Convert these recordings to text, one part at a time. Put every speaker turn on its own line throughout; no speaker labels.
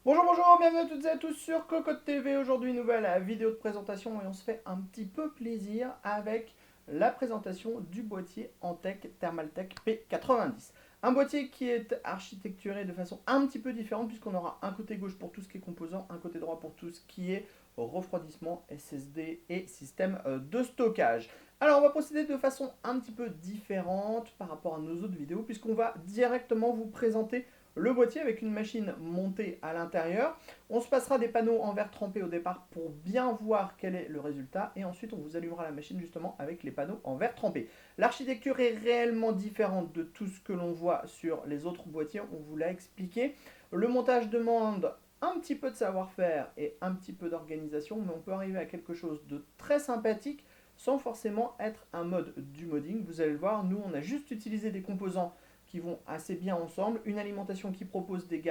Bonjour, bonjour, bienvenue à toutes et à tous sur Cocotte TV. Aujourd'hui, nouvelle vidéo de présentation et on se fait un petit peu plaisir avec la présentation du boîtier Antec Thermaltake P90. Un boîtier qui est architecturé de façon un petit peu différente puisqu'on aura un côté gauche pour tout ce qui est composant, un côté droit pour tout ce qui est refroidissement, SSD et système de stockage. Alors on va procéder de façon un petit peu différente par rapport à nos autres vidéos puisqu'on va directement vous présenter le boîtier avec une machine montée à l'intérieur. On se passera des panneaux en verre trempé au départ pour bien voir quel est le résultat et ensuite on vous allumera la machine justement avec les panneaux en verre trempé. L'architecture est réellement différente de tout ce que l'on voit sur les autres boîtiers, on vous l'a expliqué. Le montage demande un petit peu de savoir-faire et un petit peu d'organisation, mais on peut arriver à quelque chose de très sympathique sans forcément être un mode du modding. Vous allez le voir, nous on a juste utilisé des composants qui vont assez bien ensemble, une alimentation qui propose des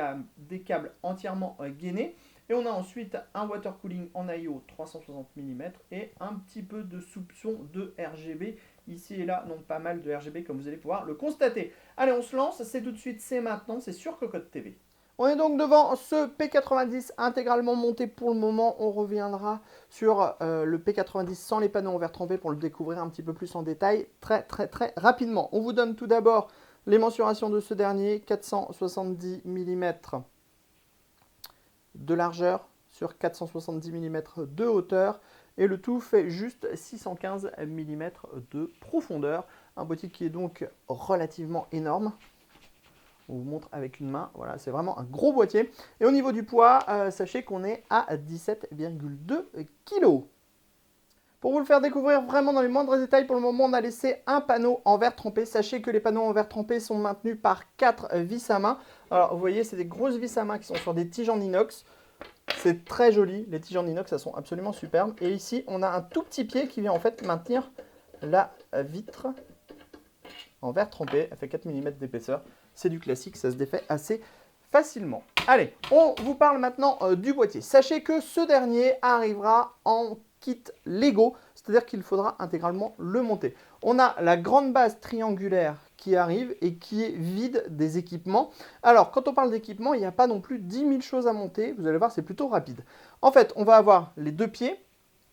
câbles entièrement gainés, et on a ensuite un water cooling en IO 360 mm et un petit peu de soupçon de RGB. Ici et là, non pas mal de RGB comme vous allez pouvoir le constater. Allez, on se lance, c'est tout de suite, c'est maintenant, c'est sur Cocotte TV. On est donc devant ce P90 intégralement monté pour le moment. On reviendra sur le P90 sans les panneaux en verre trempé pour le découvrir un petit peu plus en détail très rapidement. On vous donne tout d'abord les mensurations de ce dernier, 470 mm de largeur sur 470 mm de hauteur. Et le tout fait juste 615 mm de profondeur. Un boîtier qui est donc relativement énorme. On vous montre avec une main, voilà, c'est vraiment un gros boîtier. Et au niveau du poids, sachez qu'on est à 17,2 kg. Pour vous le faire découvrir vraiment dans les moindres détails, pour le moment, on a laissé un panneau en verre trempé. Sachez que les panneaux en verre trempé sont maintenus par 4 vis à main. Alors, vous voyez, c'est des grosses vis à main qui sont sur des tiges en inox. C'est très joli. Les tiges en inox, elles sont absolument superbes. Et ici, on a un tout petit pied qui vient en fait maintenir la vitre en verre trempé. Elle fait 4 mm d'épaisseur. C'est du classique, ça se défait assez facilement. Allez, on vous parle maintenant du boîtier. Sachez que ce dernier arrivera en kit Lego, c'est-à-dire qu'il faudra intégralement le monter. On a la grande base triangulaire qui arrive et qui est vide des équipements. Alors, quand on parle d'équipement, il n'y a pas non plus 10 000 choses à monter. Vous allez voir, c'est plutôt rapide. En fait, on va avoir les deux pieds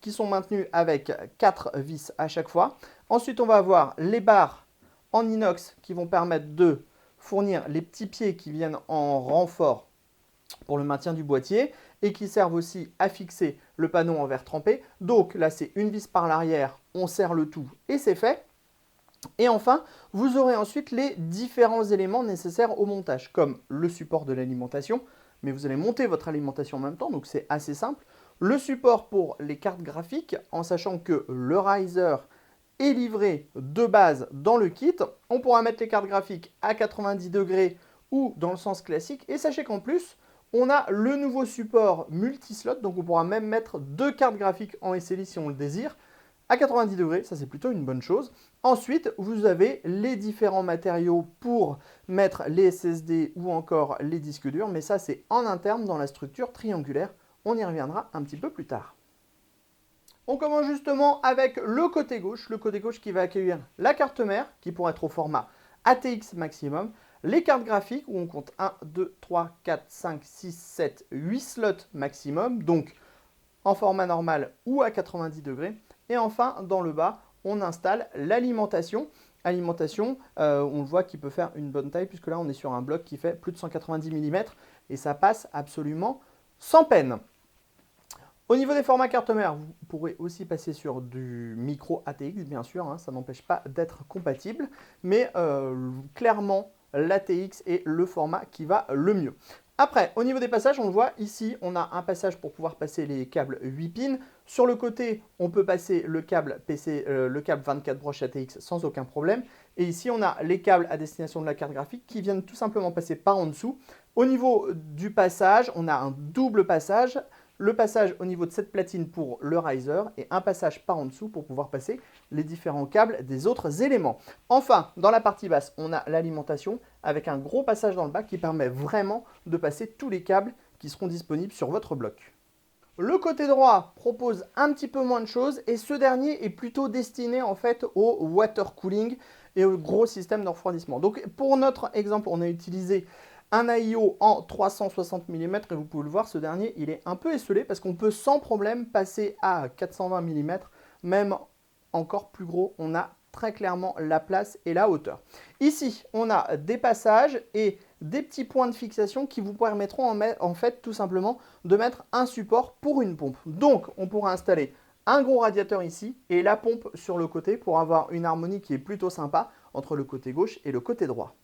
qui sont maintenus avec 4 vis à chaque fois. Ensuite, on va avoir les barres en inox qui vont permettre de fournir les petits pieds qui viennent en renfort pour le maintien du boîtier et qui servent aussi à fixer le panneau en verre trempé. Donc là, c'est une vis par l'arrière, on serre le tout et c'est fait. Et enfin, vous aurez ensuite les différents éléments nécessaires au montage, comme le support de l'alimentation, mais vous allez monter votre alimentation en même temps, donc c'est assez simple. Le support pour les cartes graphiques, en sachant que le riser est livré de base dans le kit. On pourra mettre les cartes graphiques à 90 degrés ou dans le sens classique. Et sachez qu'en plus, on a le nouveau support multi-slot, donc on pourra même mettre deux cartes graphiques en SLI si on le désire, à 90 degrés, ça c'est plutôt une bonne chose. Ensuite, vous avez les différents matériaux pour mettre les SSD ou encore les disques durs, mais ça c'est en interne dans la structure triangulaire. On y reviendra un petit peu plus tard. On commence justement avec le côté gauche qui va accueillir la carte mère, qui pourra être au format ATX maximum, les cartes graphiques, où on compte 1, 2, 3, 4, 5, 6, 7, 8 slots maximum, donc en format normal ou à 90 degrés. Et enfin, dans le bas, on installe l'alimentation. Alimentation, on voit qu'il peut faire une bonne taille, puisque là, on est sur un bloc qui fait plus de 190 mm, et ça passe absolument sans peine. Au niveau des formats carte mère, vous pourrez aussi passer sur du micro ATX, bien sûr, hein, ça n'empêche pas d'être compatible, mais clairement, l'ATX est le format qui va le mieux. Après, au niveau des passages, on le voit ici, on a un passage pour pouvoir passer les câbles 8 pins. Sur le côté, on peut passer le câble PC, le câble 24 broches ATX sans aucun problème. Et ici, on a les câbles à destination de la carte graphique qui viennent tout simplement passer par en dessous. Au niveau du passage, on a un double passage. Le passage au niveau de cette platine pour le riser et un passage par en dessous pour pouvoir passer les différents câbles des autres éléments. Enfin, dans la partie basse, on a l'alimentation avec un gros passage dans le bas qui permet vraiment de passer tous les câbles qui seront disponibles sur votre bloc. Le côté droit propose un petit peu moins de choses et ce dernier est plutôt destiné en fait au water cooling et au gros système de refroidissement. Donc pour notre exemple, on a utilisé un AIO en 360 mm et vous pouvez le voir, ce dernier, il est un peu esselé parce qu'on peut sans problème passer à 420 mm, même encore plus gros, on a très clairement la place et la hauteur. Ici, on a des passages et des petits points de fixation qui vous permettront en fait tout simplement de mettre un support pour une pompe. Donc, on pourra installer un gros radiateur ici et la pompe sur le côté pour avoir une harmonie qui est plutôt sympa entre le côté gauche et le côté droit.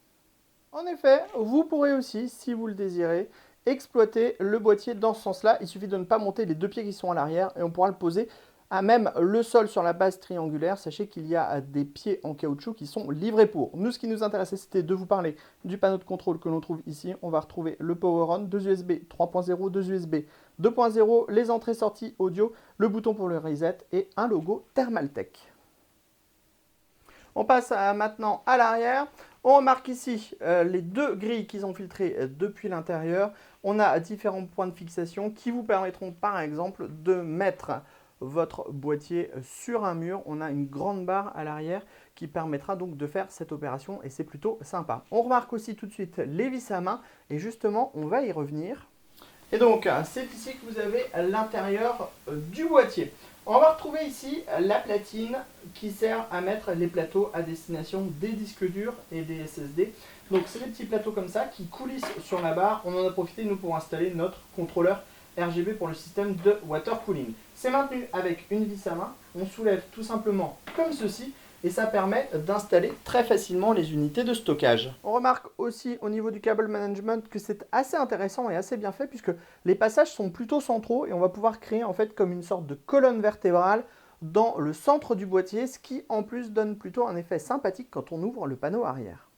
En effet, vous pourrez aussi, si vous le désirez, exploiter le boîtier dans ce sens-là. Il suffit de ne pas monter les deux pieds qui sont à l'arrière et on pourra le poser à même le sol sur la base triangulaire. Sachez qu'il y a des pieds en caoutchouc qui sont livrés pour. Nous, ce qui nous intéressait, c'était de vous parler du panneau de contrôle que l'on trouve ici. On va retrouver le Power On, deux USB 3.0, deux USB 2.0, les entrées-sorties audio, le bouton pour le reset et un logo Thermaltake. On passe maintenant à l'arrière. On remarque ici les deux grilles qui sont filtrées depuis l'intérieur. On a différents points de fixation qui vous permettront par exemple de mettre votre boîtier sur un mur. On a une grande barre à l'arrière qui permettra donc de faire cette opération et c'est plutôt sympa. On remarque aussi tout de suite les vis à main et justement on va y revenir. Et donc c'est ici que vous avez l'intérieur du boîtier. On va retrouver ici la platine qui sert à mettre les plateaux à destination des disques durs et des SSD. Donc c'est des petits plateaux comme ça qui coulissent sur la barre. On en a profité nous pour installer notre contrôleur RGB pour le système de water cooling. C'est maintenu avec une vis à main. On soulève tout simplement comme ceci et ça permet d'installer très facilement les unités de stockage. On remarque aussi au niveau du cable management que c'est assez intéressant et assez bien fait puisque les passages sont plutôt centraux et on va pouvoir créer en fait comme une sorte de colonne vertébrale dans le centre du boîtier, ce qui en plus donne plutôt un effet sympathique quand on ouvre le panneau arrière.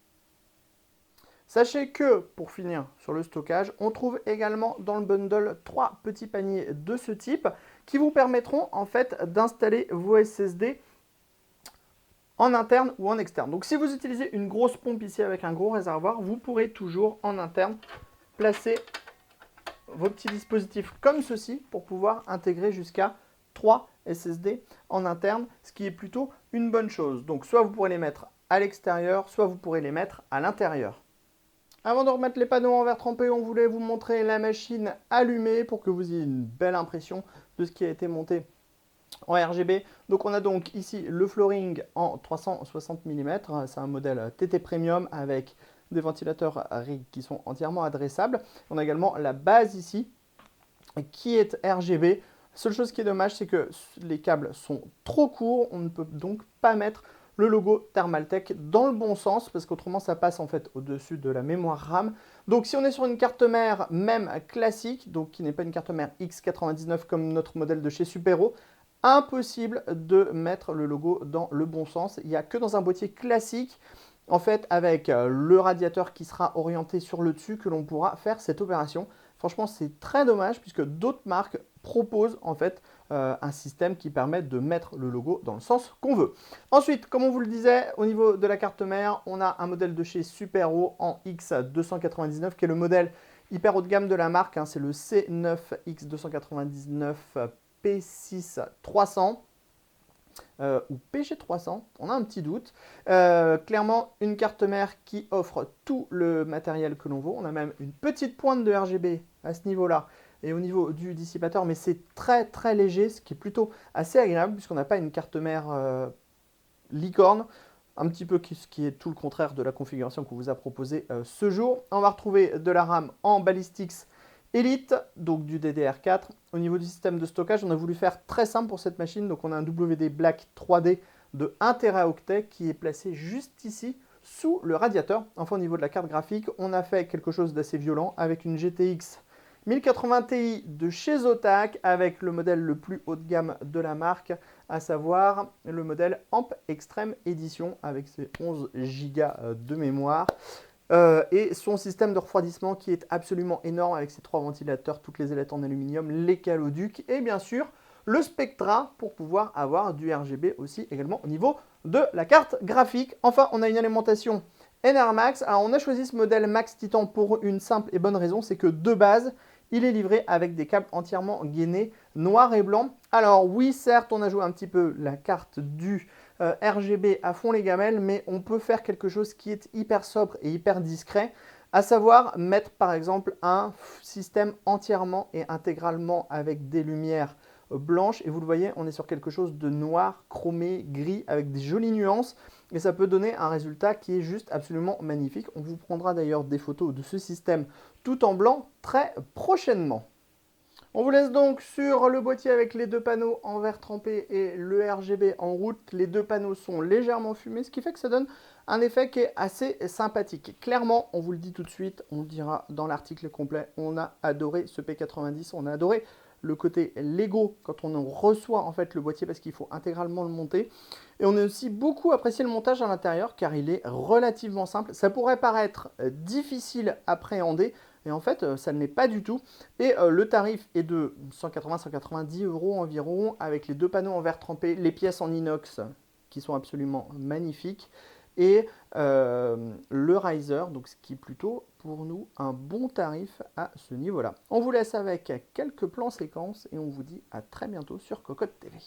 Sachez que, pour finir sur le stockage, on trouve également dans le bundle 3 petits paniers de ce type qui vous permettront en fait d'installer vos SSD en interne ou en externe. Donc si vous utilisez une grosse pompe ici avec un gros réservoir, vous pourrez toujours en interne placer vos petits dispositifs comme ceci pour pouvoir intégrer jusqu'à 3 SSD en interne, ce qui est plutôt une bonne chose. Donc soit vous pourrez les mettre à l'extérieur, soit vous pourrez les mettre à l'intérieur. Avant de remettre les panneaux en verre trempé, on voulait vous montrer la machine allumée pour que vous ayez une belle impression de ce qui a été monté en RGB. Donc on a donc ici le flooring en 360 mm, c'est un modèle TT Premium avec des ventilateurs RIG qui sont entièrement adressables. On a également la base ici qui est RGB. Seule chose qui est dommage, c'est que les câbles sont trop courts, on ne peut donc pas mettre le logo Thermaltake dans le bon sens parce qu'autrement ça passe en fait au-dessus de la mémoire RAM. Donc si on est sur une carte mère même classique, donc qui n'est pas une carte mère X99 comme notre modèle de chez Supero, impossible de mettre le logo dans le bon sens. Il n'y a que dans un boîtier classique, en fait, avec le radiateur qui sera orienté sur le dessus, que l'on pourra faire cette opération. Franchement, c'est très dommage puisque d'autres marques proposent en fait un système qui permet de mettre le logo dans le sens qu'on veut. Ensuite, comme on vous le disait, au niveau de la carte mère, on a un modèle de chez Supero en X299 qui est le modèle hyper haut de gamme de la marque. Hein, c'est le C9X299 P6 300 ou PG 300, on a un petit doute. Clairement, une carte mère qui offre tout le matériel que l'on veut. On a même une petite pointe de RGB à ce niveau-là et au niveau du dissipateur, mais c'est très très léger, ce qui est plutôt assez agréable puisqu'on n'a pas une carte mère licorne. Un petit peu ce qui est tout le contraire de la configuration qu'on vous a proposée ce jour. On va retrouver de la RAM en Ballistics Elite, donc du DDR4. Au niveau du système de stockage, on a voulu faire très simple pour cette machine. Donc on a un WD Black 3D de 1 Teraoctet qui est placé juste ici sous le radiateur. Enfin au niveau de la carte graphique, on a fait quelque chose d'assez violent avec une GTX 1080 Ti de chez Zotac avec le modèle le plus haut de gamme de la marque, à savoir le modèle Amp Extreme Edition avec ses 11 Go de mémoire. Et son système de refroidissement qui est absolument énorme avec ses 3 ventilateurs, toutes les ailettes en aluminium, les caloducs et bien sûr le Spectra pour pouvoir avoir du RGB aussi également au niveau de la carte graphique. Enfin, on a une alimentation NRMax. Alors, on a choisi ce modèle Max Titan pour une simple et bonne raison, c'est que de base, il est livré avec des câbles entièrement gainés noir et blanc. Alors oui, certes, on a joué un petit peu la carte du RGB à fond les gamelles, mais on peut faire quelque chose qui est hyper sobre et hyper discret. À savoir mettre par exemple un système entièrement et intégralement avec des lumières blanches. Et vous le voyez, on est sur quelque chose de noir, chromé, gris, avec des jolies nuances. Et ça peut donner un résultat qui est juste absolument magnifique. On vous prendra d'ailleurs des photos de ce système tout en blanc très prochainement. On vous laisse donc sur le boîtier avec les deux panneaux en verre trempé et le RGB en route. Les deux panneaux sont légèrement fumés, ce qui fait que ça donne un effet qui est assez sympathique. Clairement, on vous le dit tout de suite, on le dira dans l'article complet, on a adoré ce P90, on a adoré le côté Lego quand on en reçoit en fait le boîtier parce qu'il faut intégralement le monter. Et on a aussi beaucoup apprécié le montage à l'intérieur car il est relativement simple. Ça pourrait paraître difficile à appréhender, et en fait, ça ne l'est pas du tout. Et le tarif est de 180-190 € environ, avec les deux panneaux en verre trempé, les pièces en inox qui sont absolument magnifiques, et le riser, donc ce qui est plutôt pour nous un bon tarif à ce niveau-là. On vous laisse avec quelques plans séquences et on vous dit à très bientôt sur Cocotte TV.